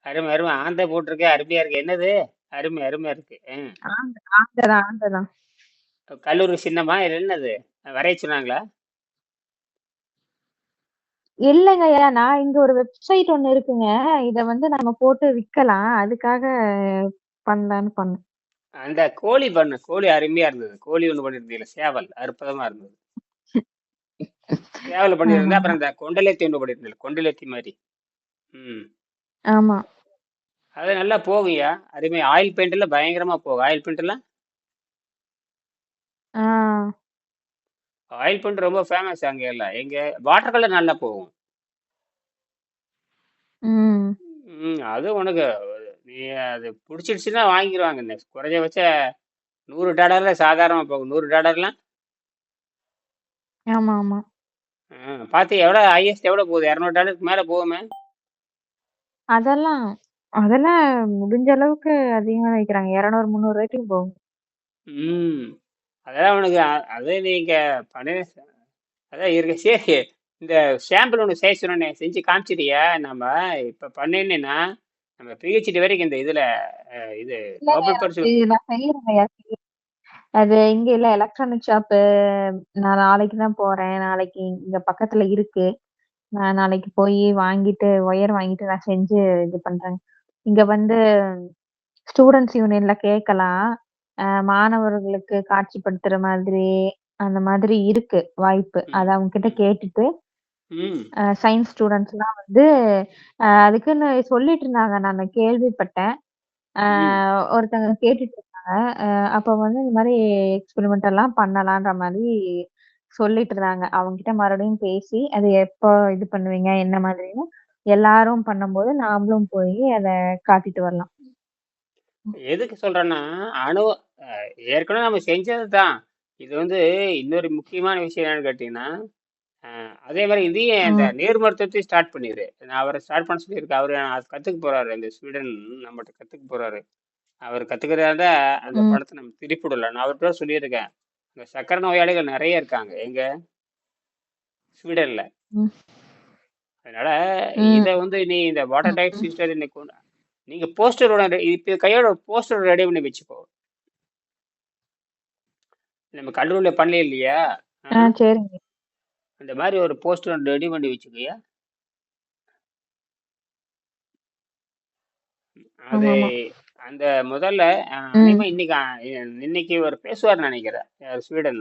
அருமை அருமை ஆந்தை போட்டிருக்கே அருமையா இருக்கு. என்னது? அருமை அருமையா இருக்கு. ஆந்ததான் ஆந்ததான். கல்லூரி சின்னமா இது என்னது? வரைய சொன்னாங்களா? இல்லைங்கய்யா, நான் இங்க ஒரு வெப்சைட் ஒண்ணு இருக்குங்க. இத வந்து நம்ம போட்டு விக்கலாம். அதுக்காக பண்ணலான்னு பண்ணேன். அந்த கோழி பண்ணு கோழி அருமையா இருந்தது. கோழி ஒண்ணு பண்ணிருந்தீங்களா? சேவல் அற்புதமா இருந்தது. சேவல் பண்ணியிருந்தா ஆமாமா. அப்புறம் இந்த கொண்டலேத்தி ஒண்ணு பண்ணிருந்தீங்க கொண்டலேத்தி மாதிரி. ம். ஆமா. அது நல்லா போகும்யா. அருமை ஆயில் பெயிண்ட்ல பயங்கரமா போகும். ஆயில் பெயிண்ட்லாம் ஆ. ஆயில் பெயிண்ட் ரொம்ப ஃபேமஸ் அங்க எல்லாம். எங்க வாட்டர் கலர் நல்லா போகும். ம். அது உனக்கு நீ அது பிடிச்சிடுச்சுன்னா வாங்கிடுவாங்க. நெக்ஸ்ட் குறைஞ்சபட்ச 100 டாலர்ல சாதாரணமா போகும். 100 டாலர்லாம் ஆமாமா. பார்த்து எவ்வளோ ஹையஸ்ட் எவ்வளோ போகுது? 200 டாலருக்கு மேலே போகுமே. அதெல்லாம் அதெல்லாம் முடிஞ்ச அளவுக்கு அதிகமா வைக்கிறாங்க. 200, 300 வரைக்கும் போகும். ம் அதெல்லாம் உனக்கு அது நீங்க பண்ண அதான் இருக்கு. சரி, இந்த சாம்பிள் ஒன்று செய்ய சொன்னேனே செஞ்சு காமிச்சிட்டியா? நம்ம இப்போ பண்ணினா நம்ம பிஹெச்டி வரைக்கும் இந்த இதில் இது இல்லைங்க, நோபல் பரிசு. அது நான் செய்யறேங்கய்யா. அது இங்க இல்ல எலக்ட்ரானிக் ஷாப்பு. நான் நாளைக்கு தான் போறேன். நாளைக்கு இங்க பக்கத்துல இருக்கு. நான் நாளைக்கு போய் வாங்கிட்டு ஒயர் வாங்கிட்டு நான் செஞ்சு இது பண்றேங்க. இங்க வந்து ஸ்டூடண்ட்ஸ் யூனியன்ல கேட்கலாம். மாணவர்களுக்கு காட்சிப்படுத்துற மாதிரி அந்த மாதிரி இருக்கு வாய்ப்பு. ம் அத அவங்க கிட்ட ம் கேட்டுட்டு ம் சயின்ஸ் ஸ்டூடண்ட்ஸ்லாம் வந்து அதுக்குன்னு சொல்லிட்டு இருந்தாங்க. நான் கேள்விப்பட்டேன். ம் ஒருத்தங்க கேட்டுட்டு இருந்தாங்க. அப்ப வந்து இந்த மாரி எக்ஸ்பெரிமெண்ட் எல்லாம் பண்ணலான்ற மாரி சொல்லிட்டு இருந்தாங்க. அவங்ககிட்ட மறுபடியும் பேசி, அது எப்போ இது பண்ணுவீங்க? என்ன மாதிரின்னு எல்லாரும் பண்ணும்போது நாமளும் போய் அத காட்டிட்டு வரலாம். எதுக்கு சொல்றேன்னா அணு ஏற்கனவே நம்ம செஞ்சது தான். இது வந்து இன்னொரு முக்கியமான விஷயம் என்னன்னு கேட்டீங்கன்னா, அதே மாதிரி இதையும் இந்த ம். நேர் மருத்துவத்தையும் ஸ்டார்ட் பண்ணிடு. நான் அவரை ஸ்டார்ட் பண்ண சொல்லியிருக்கேன். அவரு அது கத்துக்க போறாரு. இந்த ஸ்வீடன் நம்மகிட்ட கத்துக்க போறாரு. அவர் கத்துக்கிறதா அந்த ம். படத்தை நம்ம திருப்பிவிடல. நான் அவர்கிட்ட சொல்லியிருக்கேன். இந்த சக்கரை நோயாளிகள் நிறைய இருக்காங்க எங்க ஸ்வீடன்ல. ம். அதனால ம். இதை வந்து நீ இந்த வாட்டர் டைப் ம். சிஸ்டர் இன்னைக்கு நீங்க போஸ்டரோட இப்போ கையோட போஸ்டர் ரெடி பண்ணி வச்சுக்கோ. நம்ம கல்லூரியில் பண்ணல இல்லையா? சரிங்க. அந்த மாதிரி ஒரு போஸ்டர் ரெடி பண்ணி வச்சுக்கோயா. அது ஆமாமா. அந்த முதல்ல ம். அநேகமா இன்னைக்கு இன்னைக்கு ஒரு பேசுவார் நினைக்கிறேன். ஸ்வீடன்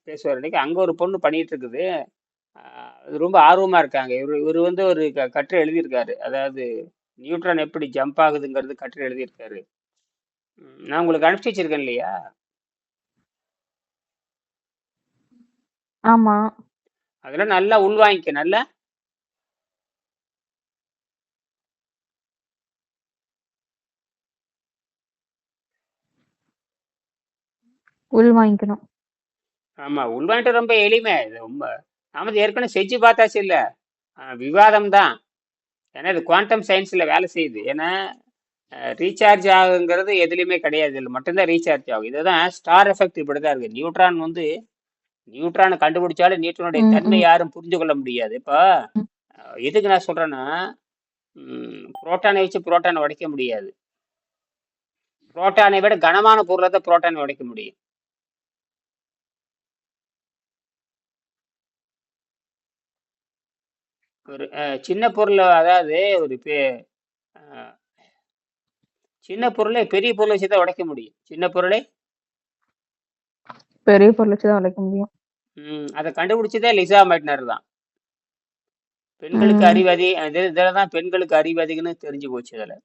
பேசுவார் இன்னைக்கு. அங்க ஒரு பொண்ணு பண்ணிட்டு இருக்குது. அது ரொம்ப ஆர்வமா இருக்காங்க. இவர் வந்து ஒரு கட்டுரை எழுதியிருக்காரு. அதாவது நியூட்ரான் எப்படி ஜம்ப் ஆகுதுங்கிறது கட்டுரை எழுதியிருக்காரு. நான் உங்களுக்கு அனுப்பிச்சு வச்சிருக்கேன் இல்லையா? ஆமா. அதெல்லாம் நல்லா உள்வாங்கிக்க. நல்லா உள் வாங்கிக்கணும். ஆமா, உள்வாங்கிட்டு ரொம்ப எளிமை. இது ரொம்ப நாம ஏற்கனவே செஞ்சு பார்த்தாச்சு இல்ல. விவாதம் தான். ஏன்னா இது குவாண்டம் சயின்ஸ்ல வேலை செய்யுது. ஏன்னா ரீசார்ஜ் ஆகுங்கிறது எதுலையுமே கிடையாது. இதில் மட்டும்தான் ரீசார்ஜ் ஆகும். இதுதான் ஸ்டார் எஃபெக்ட். இப்படிதான் இருக்கு. நியூட்ரான் வந்து நியூட்ரானை கண்டுபிடிச்சாலும் நியூட்ரானுடைய ம். தன்மை ம். யாரும் புரிஞ்சு கொள்ள முடியாது. இப்போ ம். எதுக்கு நான் சொல்றேன்னா, புரோட்டானை வச்சு புரோட்டானை உடைக்க முடியாது. புரோட்டானை விட கனமான பொருளை தான் புரோட்டானை உடைக்க முடியும். ஒரு சின்ன பொருள், அதாவது ஒரு அஹ், சின்ன பொருளை பெரிய பொருளை வச்சு தான் உடைக்க முடியும். சின்ன பொருளை பெரிய பொருள் வச்சு தான் உடைக்க முடியும். அதை கண்டுபிடிச்சதே லிசா மைட்னர் தான். பெண்களுக்கு ம். அறிவு இதில் தான் பெண்களுக்கு அறிவு அதிகம்னு தெரிஞ்சு போச்சு. இதில்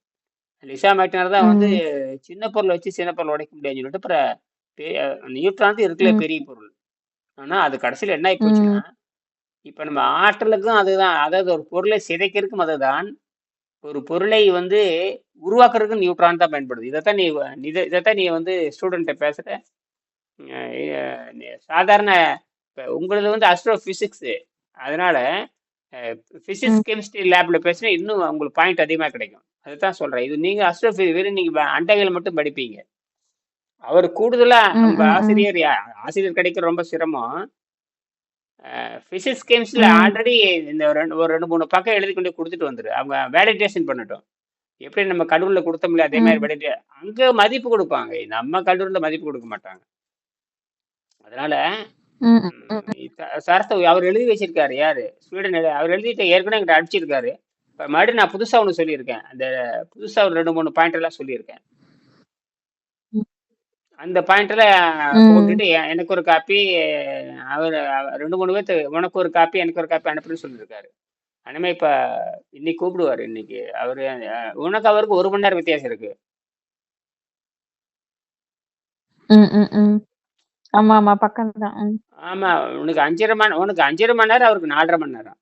லிசா மைட்னர் தான் வந்து ம். சின்ன பொருள் வச்சு சின்ன பொருள் உடைக்க முடியாதுன்னு சொல்லிட்டு அப்புறம் நியூட்ரான் இருக்குல்ல ம். பெரிய பொருள். ஆனால் அது கடைசியில் என்ன ஆகி போச்சுன்னா, ம். இப்போ நம்ம ஆற்றலுக்கும் அதுதான். அதாவது ஒரு பொருளை சிதைக்கிறதுக்கும் அதுதான். ஒரு பொருளை வந்து உருவாக்குறதுக்கு நியூட்ரான் தான் பயன்படுது. இதைத்தான் நீ வந்து ஸ்டூடெண்ட்டை பேசுகிற. சாதாரண இப்போ உங்களது வந்து அஸ்ட்ரோ ஃபிசிக்ஸு. அதனால ஃபிசிக்ஸ் ம். கெமிஸ்ட்ரி லேபில் பேசினா இன்னும் உங்களுக்கு பாயிண்ட் அதிகமாக கிடைக்கும். அதுதான் சொல்கிறேன். இது நீங்கள் அஸ்ட்ரோ வெறும் நீங்கள் அண்டவியல் மட்டும் படிப்பீங்க. அவர் கூடுதலாக ம். உங்கள் ம். ம். ஆசிரியர் ஆசிரியர் கிடைக்க ரொம்ப சிரமம். பிசிக்ஸ் கெமிஸ்ட்ரியில் ம், ஆல்ரெடி இந்த ஒரு ரெண்டு மூணு பக்கம் எழுதி கொண்டு கொடுத்துட்டு வந்துரு, அவங்க வேலிடேஷன் பண்ணட்டும். எப்படி நம்ம கல்லூரியில் கொடுத்தோம்ல அதே மாதிரி ம், வேலிடே அங்கே மதிப்பு கொடுப்பாங்க, நம்ம கல்லூரியில் மதிப்பு கொடுக்க மாட்டாங்க. அதனால ம், ம், சரஸ்த அவர் எழுதி வச்சிருக்காரு, யாரு ஸ்வீடன் அவர் எழுதிட்டு ஏற்கனவே எங்கிட்ட அடிச்சிருக்காரு. இப்போ மறுபடியும் நான் புதுசாக ஒன்று சொல்லியிருக்கேன், அந்த புதுசாக ஒரு ரெண்டு மூணு பாயிண்ட் எல்லாம் சொல்லியிருக்கேன். அந்த பாயிண்ட்ல ம். போட்டுட்டு எனக்கு ஒரு காப்பி, அவர் ரெண்டு மூணு பேர்த்து உனக்கு ஒரு காப்பி எனக்கு ஒரு காப்பி அனுப்புன்னு சொல்லியிருக்காரு. அனிமே இப்ப இன்னைக்கு கூப்பிடுவாரு, இன்னைக்கு அவரு. உனக்கு அவருக்கு 1 மணி நேரம் வித்தியாசம் இருக்கு. ம், ம், ம். ஆமா, ஆமா. பக்கம் தான். ம். ஆமா, உனக்கு 5.5 மணி நேரம், அவருக்கு 4.5 மணி நேரம்.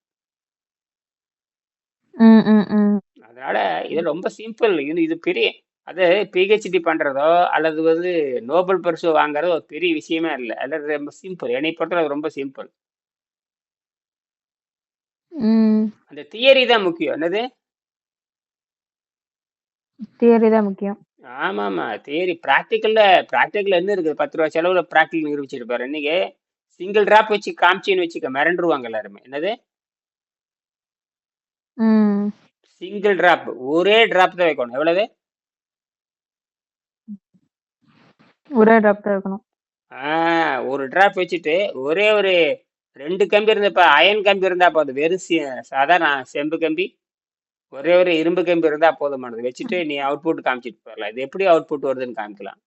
ம், ம், ம். அதனால இது ரொம்ப சிம்பிள். இது பெரிய, அது பிஹெச்டி பண்றதோ அல்லது வந்து நோபல் பரிசு வாங்குறதோ ஒரு பெரிய விஷயமே இல்லை. அல்லது ரொம்ப சிம்பிள், என்னை பொறுத்தவரை ரொம்ப சிம்பிள். ம். அந்த தியரி தான் முக்கியம். என்னது? தியரி தான் முக்கியம். ஆமாமா, தியரி. ப்ராக்டிக்கல்ல என்ன இருக்குது? 10 ரூபா செலவுல ப்ராக்டிக்கல் நிரூபிச்சிருப்பாரு. இன்னைக்கு சிங்கிள் டிராப் வச்சு காமிச்சின்னு வச்சுக்க மிரண்டுருவாங்க எல்லாருமே. என்னது? ம். சிங்கிள் டிராப், ஒரே டிராப் தான் வைக்கணும். எவ்வளவு? ஒரே டிராப் தான் இருக்கணும். ஒரு டிராப் வச்சுட்டு ஒரே ஒரு ரெண்டு கம்பி இருந்தா, இப்ப அயன் கம்பி இருந்தா போதும். வெறும் சாதாரண செம்பு கம்பி, ஒரே ஒரு இரும்பு கம்பி இருந்தா போதுமானது. வச்சுட்டு நீ அவுட்புட் காமிச்சிட்டு போயிடலாம். இது எப்படி அவுட்புட் வருதுன்னு காமிக்கலாம்.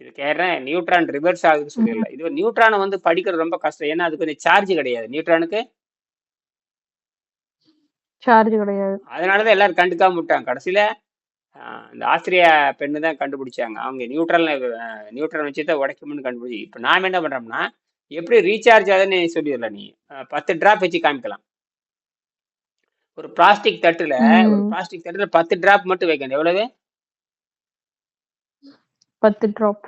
இது கேட்றேன், நியூட்ரான் ரிவர்ஸ் ஆகுதுன்னு ம். சொல்லிடலாம். இது நியூட்ரானை வந்து படிக்கிறது ரொம்ப கஷ்டம், ஏன்னா அது கொஞ்சம் சார்ஜ் கிடையாது நியூட்ரானுக்கு. சார்ஜ் கிடையாது. அதனாலதான் எல்லாரும் கண்டுக்காம விட்டாங்க. கடைசியில இந்த ஆஸ்திரியா பெண்ணு தான் கண்டுபிடிச்சாங்க. அவங்க நியூட்ரல் வச்சு தான் உடைக்கும்னு கண்டுபிடிச்சி. இப்போ நாம என்ன பண்றோம்னா, எப்படி ரீசார்ஜ் ஆகுதுன்னு சொல்லிடல. நீ 10 டிராப் வச்சு காமிக்கலாம். ஒரு பிளாஸ்டிக் தட்டுல ஒரு ம். பிளாஸ்டிக் தட்டுல 10 டிராப் மட்டும் வைக்கணும். எவ்வளவு? 10 டிராப்.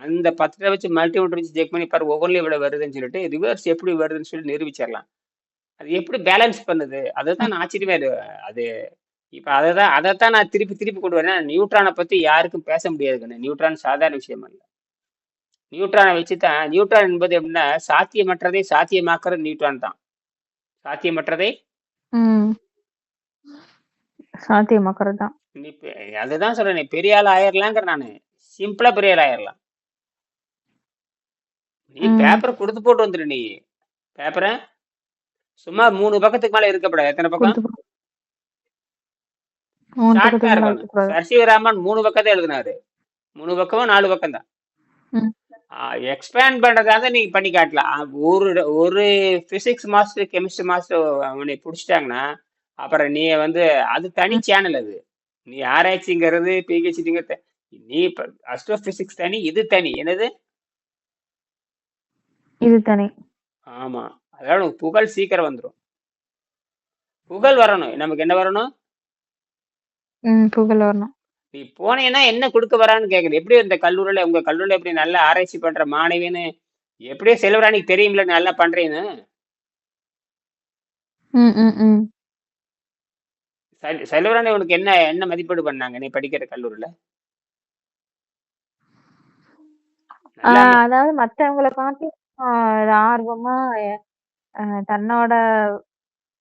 அந்த 10 வச்சு மல்டிமீட்டர் வச்சு செக் பண்ணி பாரு, ஒவ்வொன்றும் இவ்வளவு வருதுன்னு சொல்லிட்டு ரிவர்ஸ் எப்படி வருதுன்னு சொல்லி நிரூபிச்சிடலாம். அது எப்படி பேலன்ஸ் பண்ணுது, அதுதான் நான் ஆச்சரியமே. அது இப்ப அதைத்தான் நான் திருப்பி திருப்பி கொண்டு வரேன். நியூட்ரானை பத்தி யாருக்கும் பேச முடியாதுங்க. நியூட்ரான் சாதாரண விஷயம் அல்ல. நியூட்ரானை வச்சுதான், நியூட்ரான் என்பது எப்படின்னா, சாத்தியமற்றதை சாத்தியமாக்குறது நியூட்ரான் தான். சாத்தியமற்றதை ம். சாத்தியமாக்குறது தான். நீ அதுதான் சொல்றேன், நீ பெரிய ஆள் ஆயிரலாங்கிற. நானு சிம்பிளா பெரிய ஆள் ஆயிரலாம். நீ ம். பேப்பரை கொடுத்து போட்டு வந்துடு. நீ பேப்பரை சும்மா 3 பக்கத்துக்கு மேல இருக்கப்படாது. எத்தனை பக்கம்? குடுத்து 3 ஷார்ட்டா பக்கத்துக்கு மேல இருக்கணும். வைக்கக்கூடாது. சர் சி வி ராமன் 3 பக்கத்தை எழுதினாரு. 3 பக்கமும் 4 பக்கம் தான். ம். எக்ஸ்பேண்ட் பண்றதா இருந்தா நீங்க பண்ணி காட்டலாம். ஒரு ஒரு பிசிக்ஸ் மாஸ்டர் கெமிஸ்ட்ரி மாஸ்டர் அவனை பிடிச்சிட்டாங்கன்னா, அப்புறம் நீ வந்து அது தனி ம். சேனல். அது நீ ஆராய்ச்சிங்கிறது பிஹெச்டிங்கிறது, நீ அஸ்ட்ரோ பிசிக்ஸ் தனி, இது தனி. என்னது? இது தானே. ஆமா. அதனால உனக்கு புகழ் சீக்கிரம் வந்துடும். புகழ் வரணும், நமக்கு என்ன வரணும்? ம். புகழ் வரணும். நீ போனேன்னா என்ன கொடுக்க வரான்னு கேக்குது. எப்படி இந்த கல்லூரியில, உங்க கல்லூரியில எப்படி நல்லா ஆராய்ச்சி பண்ற மாணவின்னு எப்படியோ செல்வராணிக்கு தெரியும்ல நல்லா பண்றேன்னு. ம், ம், ம். செல்வராணி உனக்கு என்ன என்ன மதிப்பீடு பண்ணாங்க நீ படிக்கிற கல்லூரியில? ஆ நல்லாமே. அதாவது மத்தவங்கள காட்டிலும் ஆர்வமா தன்னோட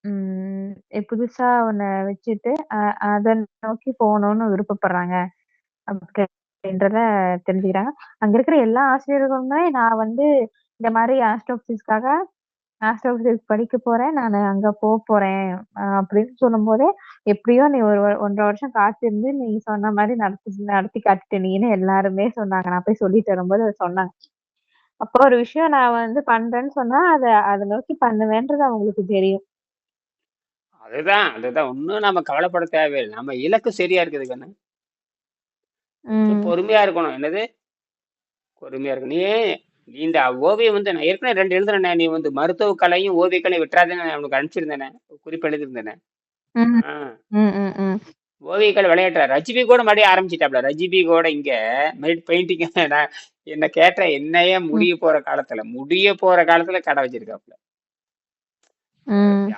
ம் புதுசா ஒண்ண வச்சுட்டு, அத நோக்கி போணும்னு விருப்பப்படுறாங்க. அப்படின்றத தெரிஞ்சுக்கிறாங்க. அங்க இருக்கிற எல்லா ஆசிரியர்களுமே நான் வந்து இந்த மாரி ஆஸ்ட்ரோபிசிக்ஸ் படிக்க போறேன். நானு அங்க போறேன். அப்படின்னு சொல்லும்போதே, எப்படியோ நீ ஒரு 1 1/2 வருஷம் காத்திருந்து நீ சொன்ன மாரி நடத்தி நடத்தி காட்டிட்ட நீன்னு எல்லாருமே சொன்னாங்க. நான் போய் சொல்லிட்டு வரும்போது அத சொன்னாங்க. அப்போ ஒரு விஷயம் நான் வந்து பண்றேன்னு சொன்னா, அத நோக்கி பண்ணுவேன்றது அவங்களுக்கு தெரியும். அதுதான் ஒன்றும் நம்ம கவலைப்பட தேவையில்லை. நம்ம இலக்கு சரியா இருக்குது கண்ணு. கொஞ்சம் ம். பொறுமையா இருக்கணும். என்னது? பொறுமையா இருக்கணும். நீ இந்த ஓவியம் வந்து நான் ஏற்கனவே 2 எழுதுனேனே. நீ வந்து மருத்துவ கலையும் ஓவிய கலையும் விட்டுறாதுன்னு நான் உனக்கு அனுப்பிச்சிருந்தேனே, குறிப்பு எழுதியிருந்தேனே. ம். ஆ ம், ம், ம். ஓவியக்கலை விளையாட்டுற ரஜிபி கூட மறுபடியும் ஆரம்பிச்சிட்டாப்ல. ரஜிபி கூட இங்க பெயிண்டிங் நான் என்ன கேட்ட, என்னையே ம். முடிய போற காலத்துல கடை வச்சிருக்காப்ல. ம்.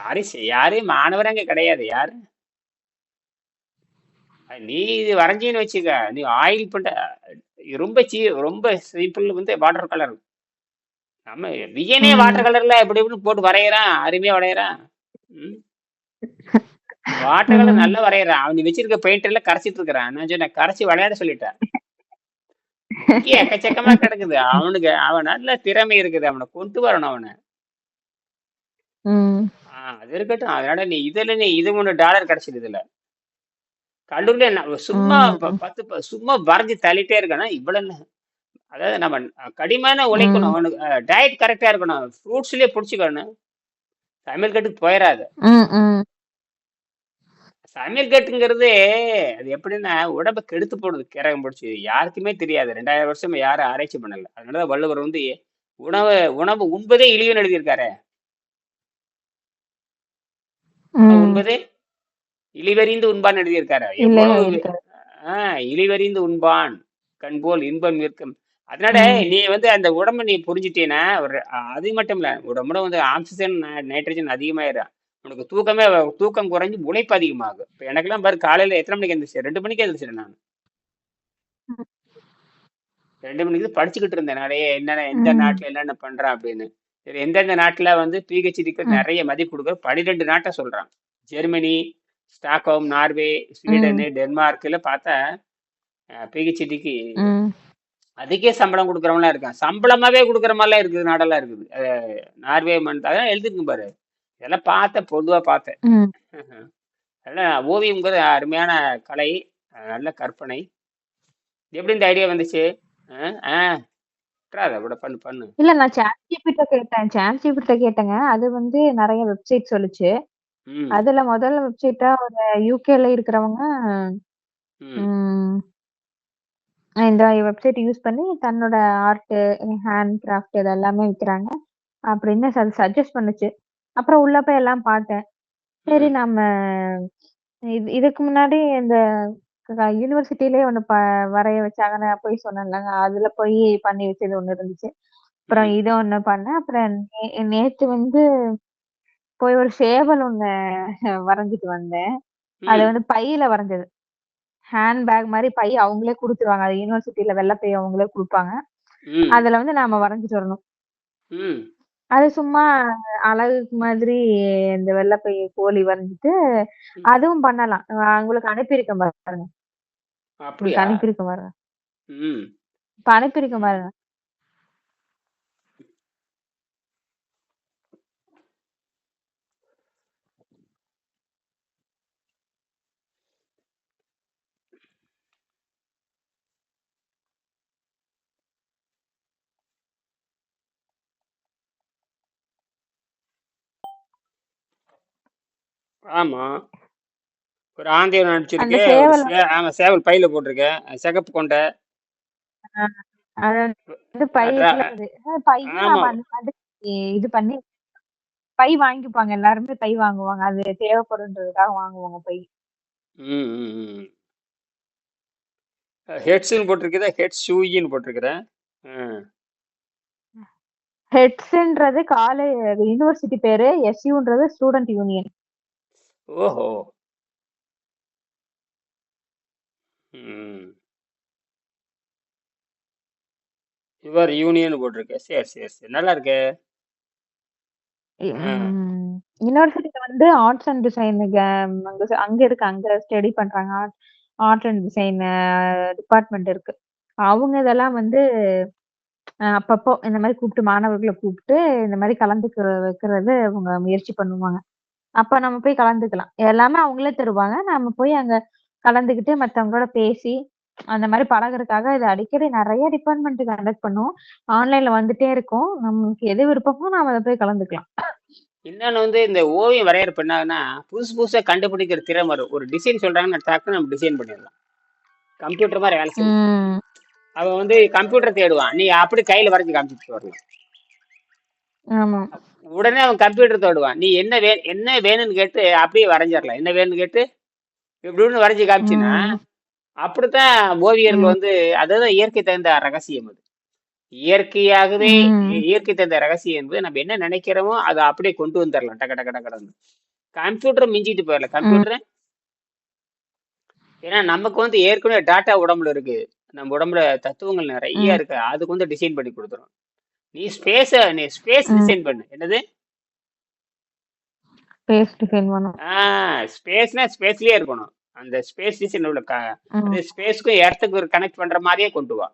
யாரையும் மாணவரே அங்க கிடையாது. யாரு? நீ இது வரைஞ்சின்னு வச்சுக்க, நீ ஆயில் பண்ண ரொம்ப ரொம்ப சிம்பிள் வந்து வாட்டர் கலர். நம்ம விஜயனே ம். வாட்டர் கலர்ல எப்படி இப்படின்னு போட்டு வரைகிறான், அருமையா வரைகிறான். ம். வாட்டர் கலர் ம். நல்லா வரைகிறான். அவன் வச்சிருக்க பெயிண்ட் எல்லாம் கரைச்சிட்டு இருக்கிறான். நான் சொன்னேன் கரைச்சி விளையாட சொல்லிட்டேன். இங்கே எக்கச்சக்கமா கிடக்குது. அவன் நல்ல திறமை இருக்குது. அவனை கொண்டு வரணும் அவனை. ம். அது இருக்கட்டும். அதனால நீ இது $3 கிடைச்சது இதுல. கல்லூரில சும்மா ம். 10 சும்மா வரைஞ்சு தள்ளிட்டே இருக்கணும். இவ்வளவு அதாவது நம்ம கடிமான உழைக்கணும். ம். அவனுக்கு டயட் கரெக்டா இருக்கணும். ஃப்ரூட்ஸ்லயே புடிச்சுக்கணும். சமையல் கட்டுக்கு போயிடாது. ம். ம். சமையல் கட்டுங்கிறது அது எப்படின்னா உடம்ப கெடுத்து போடுது கிரகம் பிடிச்சி. யாருக்குமே தெரியாது. 2000 வருஷமா யாரும் ஆராய்ச்சி பண்ணல. அதனாலதான் வள்ளுவர் வந்து உணவு உணவு உண்பதே இழிவுன்னு எழுதியிருக்காரு. உணவு ம். உண்பதே இழிவறிந்து உண்பான்னு எழுதியிருக்காரு. இல்ல எவ்வளவு இருக்காது. இழிவறிந்து உண்பான் கண்போல் இன்பம் இருக்கும். அதனால ம். நீ வந்து அந்த உடம்ப நீ புரிஞ்சுட்டீன்னா ஒரு அது மட்டும் இல்ல உடம்புல வந்து ஆக்சிஜன் நைட்ரஜன் அதிகமாயிரும். உனக்கு தூக்கம் குறைஞ்சு உழைப்பு அதிகமாகும். இப்ப எனக்கெல்லாம் பாரு காலையில எத்தனை மணிக்கு எந்திரிச்சேன்? 2 மணிக்கு எந்திரிச்சிட்டேன் நான். 2 மணிக்கு படிச்சுக்கிட்டு இருந்தேன். நிறைய என்னென்ன எந்த ம். நாட்டுல என்னென்ன பண்றான் அப்படின்னு. சரி எந்தெந்த நாட்டுல வந்து பிஹெச்டிக்கு ம். நிறைய மதிப்பு கொடுக்குற 12 நாட்டை சொல்றான். ஜெர்மனி, ஸ்டாக்ஹோம், நார்வே, ம். ஸ்வீடனு, டென்மார்க்ல பார்த்தா பிஹெச்டிக்கு ம். அதுக்கே சம்பளம் கொடுக்குறவங்களாம் இருக்கான். சம்பளமாவே கொடுக்குற மாதிரிலாம் இருக்குது நாடெல்லாம் இருக்குது. நார்வே அதெல்லாம் எழுதிருக்கு பாரு. இதெல்லாம் பார்த்தேன், பொதுவா பார்த்தேன். ம். அதெல்லாம் ஓவியம்ங்கிறது அருமையான கலை, நல்ல கற்பனை. எப்படி இந்த ஐடியா வந்துச்சு? அஹ் ஆஹ் விட்றாத, விட பண்ணு பண்ணு. இல்ல நான் சாட் ஜிபிட்ட கேட்டேங்க. அது வந்து நெறைய வெப்சைட் சொல்லுச்சு. ம் அதுல முதல் வெப்சைட்டா ஒரு யுகேல இருக்கிறவங்க ம் ம் இந்த வெப்சைட் யூஸ் பண்ணி தன்னோட ஆர்ட், ஹேண்ட் கிராஃப்ட் இது எல்லாமே விக்கிறாங்க. அப்படின்னு சஜெஸ்ட் பண்ணுச்சு. அப்புறம் உள்ள போய் எல்லாம் பார்த்தேன். சரி ம் நம்ம இதுக்கு முன்னாடி இந்த யூனிவர்சிட்டிலயே ஒண்ணு வரைய வச்சாங்க. நான் போய் சொன்னேன்லங்க. அதுல போய் பண்ணி வச்சது ஒண்ணு இருந்துச்சு. அப்புறம் ம் இத ஒண்ணு பண்ணேன். அப்புறம் நேத்து வந்து போய் ஒரு சேவல் ஒண்ணு வரைஞ்சுட்டு வந்தேன். அது ம் வந்து பையில வரைஞ்சது. ஹேண்ட் பேக் மாரி பை அவங்களே குடுத்துருவாங்க. அது யூனிவர்சிட்டில வெள்ள பை அவங்களே குடுப்பாங்க. ம் அதுல வந்து நாம வரைஞ்சுட்டு வரணும். ம் அது சும்மா அழகுக்கு மாதிரி இந்த வெள்ள பை கோழி வரைஞ்சுட்டு, ம். அதுவும் பண்ணலாம். உங்களுக்கு அனுப்பியிருக்கேன் பாருங்க. உங்களுக்கு அப்படியா? அனுப்பியிருக்கேன் பாருங்க. ம் இப்ப அனுப்பியிருக்கேன் பாருங்க. ஆமா. ஒரு ஆந்தைய அந்த நடிச்சிருக்கு. சேவல் ஆமா சேவல் பையில போட்டிருக்கேன். சிகப்பு கொண்ட. அ அது வந்து பைக்குள்ள இது. பையும் ஆமா. நாம அந்த மாதிரி இது பண்ணி பை வாங்கிப்பாங்க. எல்லாருமே பை வாங்குவாங்க. அது தேவைப்படுன்றதுக்காக வாங்குவாங்க பை. ம் ம் ம் ஹெட்ஸ்ன்னு போட்டிருக்குதா? ஹெட்ஸ் ஷூயின்னு போட்டிருக்கிறேன். ம். ஹெட்ஸ்ன்றது யூனிவர்சிட்டி பேரு. எஸ்யூன்றது ஸ்டூடண்ட் யூனியன். ஓஹோ. ம். யுவர் யூனியன் போட்டிருக்கு. சரி சரி சரி நல்லா இருக்கு. ஆ. ம். யுனிவர்சிட்டில வந்து ஆர்ட்ஸ் அண்ட் டிசைன் அங்க இருக்கு. அங்க ஸ்டடி பண்றாங்க. ஆர்ட் அண்ட் டிசைன் டிபார்ட்மெண்ட் இருக்கு. அவங்க இதெல்லாம் வந்து அப்பப்போ இந்த மாரி கூப்பிட்டு மாணவர்கள கூப்பிட்டு இந்த மாரி வைக்கிறது அவங்க முயற்சி பண்ணுவாங்க. அப்ப நம்ம போய் கலந்துக்கலாம். எல்லாமே அவங்களே தருவாங்க. நம்ம போய் அங்க கலந்துக்கிட்டு மத்தவங்களோட பேசி, அந்த மாரி பழகுறதுக்காக இது அடிக்கடி நெறைய டிபார்ட்மெண்ட் கண்டக்ட் பண்ணுவோம். ஆன்லைன்ல வந்துட்டே இருக்கும். நமக்கு எது விருப்பமோ நாம அத போய் கலந்துக்கலாம். இன்னொன்னு வந்து இந்த ஓவியம் வரையறப்ப என்ன ஆகுதுன்னா, புதுசு புதுசா கண்டுபிடிக்கிற திறன் வரும். ஒரு டிசைன் சொல்றாங்கன்னா டக்குன்னு நம்ம டிசைன் பண்ணிடலாம். கம்ப்யூட்டர் மாதிரி வேலை செய்யும். ம். அவன் வந்து கம்ப்யூட்டர் தேடுவான். நீ அப்படி கையில வரைஞ்சு காமிச்சிட்டு வரலாம். ஆமா. உடனே அவன் கம்ப்யூட்டர் தேடுவான். நீ என்ன வேணும்னு கேட்டு அப்படியே வரைஞ்சிடலாம். என்ன வேணும்னு கேட்டு இப்படின்னு வரைஞ்சு காமிச்சின்னா, ம். அப்படித்தான் ஓவியர்கள் ம். வந்து அதுதான் இயற்கை தகுந்த ரகசியம் அது. இயற்கையாகவே ம். இயற்கை தந்த ரகசியம் என்பது நம்ம என்ன நினைக்கிறோமோ அதை அப்படியே கொண்டு வந்துடலாம் டக டக டகடன்னு. கம்ப்யூட்டர் மிஞ்சிட்டு போயிடல ம். கம்ப்யூட்டர். ஏன்னா நமக்கு வந்து ஏற்கனவே டாட்டா உடம்புல இருக்கு. நம்ம உடம்புல தத்துவங்கள் நிறைய ம். இருக்கு. அதுக்கு வந்து டிசைன் பண்ணி கொடுத்துரும். நீ ஸ்பேஸ் ம். டிசைன் பண்ணு. என்னது? பேஸ் டிசைன் பண்ணும். ஸ்பேஸ்னா ஸ்பேஸ்லயே இருக்கணும். அந்த ஸ்பேஸ் டிசைன் உள்ள ம். அது ஸ்பேஸ்க்கும் எர்த்துக்கு ஒரு கனெக்ட் பண்ற மாதிரியே கொண்டு வா.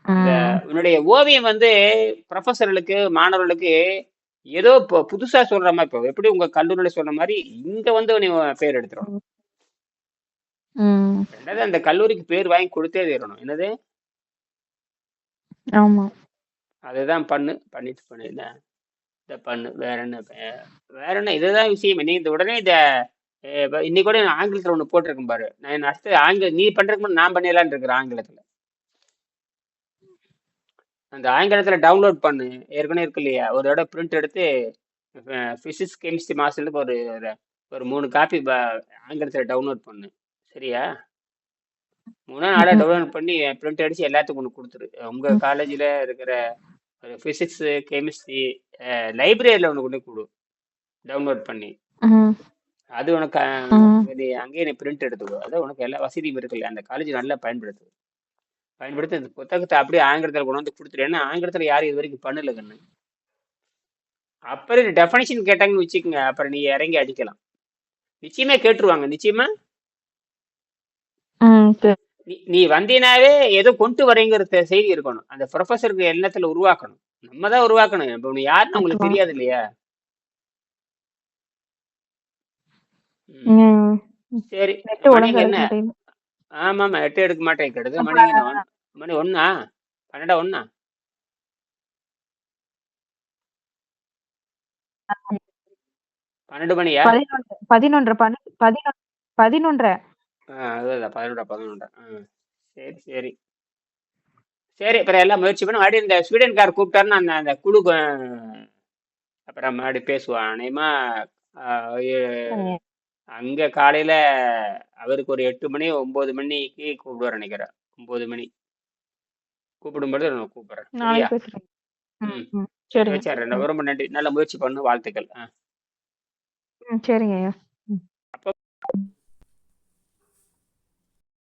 அந்த ம். உன்னுடைய ஓவியம் வந்து ப்ரொஃபஸர்களுக்கு மாணவர்களுக்கு ஏதோ இப்போ புதுசா சொல்ற மாதிரி, இப்போ எப்படி உங்க கல்லூரியில சொன்ன மாதிரி இங்க வந்து நீ பேர் எடுத்துடணும். ம். ம். ரெண்டாவது அந்த கல்லூரிக்கு பேர் வாங்கி கொடுத்தே தீரணும். என்னது? ஆமா. அதுதான் பண்ணிட்டு பண்ணு. என்ன இதை பண்ணு. வேற என்ன வேற என்ன, இதுதான் விஷயம். நீ இந்த உடனே இந்த இன்னைக்கு கூட நான் ஆங்கிலத்துல ஒண்ணு போட்டிருக்கேன் பாரு. நான் அடுத்து ஆங்கில நீ பண்றதுக்கு முன்னாடி நான் பண்ணிடலான்னு இருக்கிறேன் ஆங்கிலத்துல. அந்த ஆங்கிலத்துல டவுன்லோட் பண்ணு. ஏற்கனவே இருக்கு இல்லையா, ஒரு தடவை பிரிண்ட் எடுத்து பிசிக்ஸ் கெமிஸ்ட்ரி மாஸ்டருக்கு ஒரு ஒரு 3 காப்பி ஆங்கிலத்துல டவுன்லோட் பண்ணு. சரியா? 3 நாளா ம். டவுன்லோட் பண்ணி பிரிண்ட் அடிச்சு எல்லாத்துக்கும் ஒன்று கொடுத்துரு. உங்க ம். காலேஜில் இருக்கிற ஒரு பிசிக்ஸ் கெமிஸ்ட்ரி லைப்ரரியில் ஒன்று கொண்டு கொடு, டவுன்லோட் பண்ணி. ம். அது உனக்கு ம். அங்கேயே நீ பிரிண்ட் எடுத்துக்கோ. அதான் உனக்கு எல்லா வசதியும் இருக்குல்ல, அந்த காலேஜ் நல்லா பயன்படுத்தி இந்த புத்தகத்தை அப்படியே ஆங்கிலத்தில் கொண்டு வந்து கொடுத்துரு. ஏன்னா ஆங்கிலத்தில் யாரும் இது வரைக்கும் பண்ணல கண்ணு. அப்புறம் டெஃபனிஷன் கேட்டாங்கன்னு வச்சுக்கோங்க, அப்புறம் நீ இறங்கி அடிக்கலாம். நிச்சயமா கேட்டுருவாங்க. நிச்சயமா ம். சரி. நீ வந்தீனாவே ஏதோ கொண்டு வரேங்கிற செய்தி இருக்கணும். அந்த ப்ரொஃபஸருக்கு எண்ணத்துல உருவாக்கணும். நம்ம தான் உருவாக்கணும். இப்போ உனக்கு யாருன்னு உங்களுக்கு தெரியாது இல்லையா? ம். சரி, நெட் ஒழுங்கா மணிக்கு எடுக்க என்ன? மாட்டேங்குது. ஆமாமா, 8 எடுக்க மாட்டேங்கிறது. அப்ப மணிக்கு என்ன? மணி 1ஆ? 12 1ஆ? 12 மணியா? 11 11 11 11 அதான் 11 11. சரி சரி சரி. அப்புறம் எல்லாம் முயற்சி பண்ணி மறுபடியும் இந்த ஸ்வீடன்கார் கூப்பிட்டாருன்னா அந்த அந்த குழு அப்புறம் மறுபடியும் பேசுவான் அநேகமா. சரிங்க. அங்க காலையில அவருக்கு ஒரு 8 மணி 9 மணிக்கு கூப்பிடுவார் நினைக்கிறேன். 9 மணி கூப்பிடும்போது நான் கூப்பிடுறேன். சரியா? நாளைக்கு பேசுறேன். ம். ம். ம். சரி சரிங்க. வச்சிடுறேன். ம். ரொம்ப நன்றி. நல்ல முயற்சி பண்ணு. வாழ்த்துக்கள். ம். சரிங்கய்யா.